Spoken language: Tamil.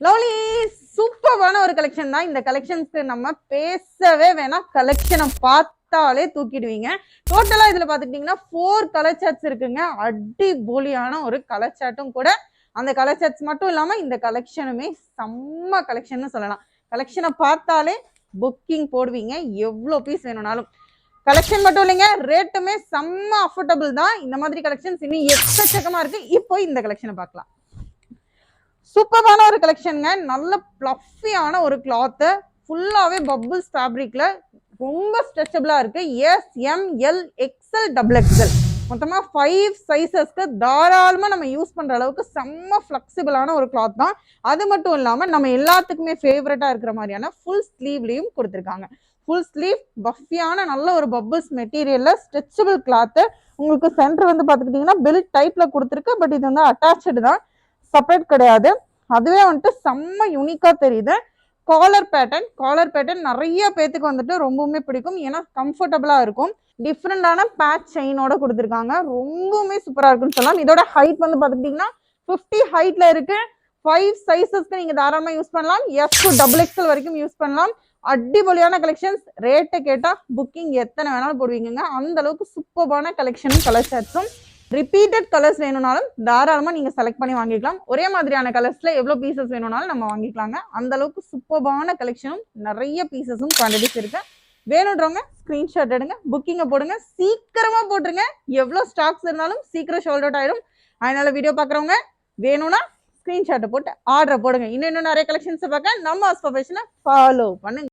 லவ்லி சூப்பரான ஒரு கலெக்ஷன் தான். இந்த கலெக்ஷன்ஸ்க்கு நம்ம பேசவே வேணாம், கலெக்ஷனை பார்த்தாலே தூக்கிடுவீங்க. டோட்டலா இதுல பாத்துக்கிட்டீங்கன்னா 4 கலர் சார்ட்ஸ் இருக்குங்க. அடிபொலியான ஒரு கலர் சார்ட்டும் கூட. அந்த கலர் சார்ட்ஸ் மட்டும் இல்லாம இந்த கலெக்ஷனுமே செம்ம கலெக்ஷன் சொல்லலாம். கலெக்ஷனை பார்த்தாலே புக்கிங் போடுவீங்க, எவ்வளவு பீஸ் வேணும்னாலும். கலெக்ஷன் மட்டும் இல்லைங்க, ரேட்டுமே செம்ம அஃபோர்டபுள் தான். இந்த மாதிரி கலெக்ஷன்ஸ் இன்னும் எக்கச்சக்கமா இருக்கு. இப்போ இந்த கலெக்ஷனை பார்க்கலாம். சூப்பரான ஒரு கலெக்ஷனுங்க. நல்ல பிளஃபியான ஒரு கிளாத், ஃபுல்லாவே பபிள்ஸ் ஃபேப்ரிக்ல ரொம்ப ஸ்ட்ரெச்சபிளா இருக்கு. S, M, L, XL, double XL மொத்தமா 5 சைசஸ்க்கு தாராளமா நம்ம யூஸ் பண்ற அளவுக்கு செம்ம ஃபிளெக்சிபிளான ஒரு கிளாத் தான். அது மட்டும் இல்லாம நம்ம எல்லாத்துக்குமே ஃபேவரட்டா இருக்கிற மாதிரியான ஃபுல் ஸ்லீவ்லயும் கொடுத்துருக்காங்க. ஃபுல் ஸ்லீவ் பஃபியான நல்ல ஒரு பபிள்ஸ் மெட்டீரியல்ல ஸ்ட்ரெச்சபிள் கிளாத். உங்களுக்கு சென்டர் வந்து பாத்துக்கிட்டீங்கன்னா பெல்ட் டைப்ல கொடுத்துருக்கு. பட் இது வந்து அட்டாச்சு தான், செப்பரேட் கிடையாது. அதுவே வந்துட்டு செம்ம யூனிக்கா தெரியுது. காலர் பேட்டர்ன் நிறைய பேத்துக்கு வந்துட்டு ரொம்பவுமே பிடிக்கும். ஏன்னா கம்ஃபர்டபுளா இருக்கும். டிஃப்ரெண்டான பேட்ச் செயினோட கொடுத்துருக்காங்க. ரொம்பவுமே சூப்பரா இருக்குன்னு சொல்லலாம். இதோட ஹைட் வந்து பாத்துக்கிட்டீங்கன்னா 50 ஹைட்ல இருக்கு. 5 சைசஸ்க்கு நீங்க தாராளமா யூஸ் பண்ணலாம். எஸ் டு டபுள் எக்ஸ்எல் வரைக்கும் யூஸ் பண்ணலாம். அடிபொலியான கலெக்ஷன்ஸ். ரேட்டை கேட்டா புக்கிங் எத்தனை வேணாலும் போடுவீங்க. அந்த அளவுக்கு சூப்பரான கலெக்ஷனும் கலர் சார்ட்ஸும். ரிப்பீட்டட் கலர்ஸ் வேணும்னாலும் தாராளமா நீங்க செலக்ட் பண்ணி வாங்கிக்கலாம். ஒரே மாதிரியான கலர்ஸ்ல எவ்வளவு பீசஸ் வேணும்னாலும் நம்ம வாங்கிக்கலாங்க. அந்த அளவுக்கு சூப்பரான கலெக்ஷனும் நிறைய பீசஸும் குவான்டிட்டிஸ் இருக்கு. வேணுன்றவங்க ஸ்கிரீன்ஷாட் எடுங்க, புக்கிங்க போடுங்க, சீக்கிரமா போட்டுருங்க. எவ்வளவு ஸ்டாக்ஸ் இருந்தாலும் சீக்கிரம் ஷோல்ட் அவுட் ஆயிடும். அதனால வீடியோ பாக்குறவங்க வேணும்னா ஸ்கிரீன்ஷாட்டை போட்டு ஆர்டர் போடுங்க. இன்னும் நிறைய கலெக்ஷன்ஸ் பார்க்க நம்ம ஆஸ்பா ஃபேஷனை ஃபாலோ பண்ணுங்க.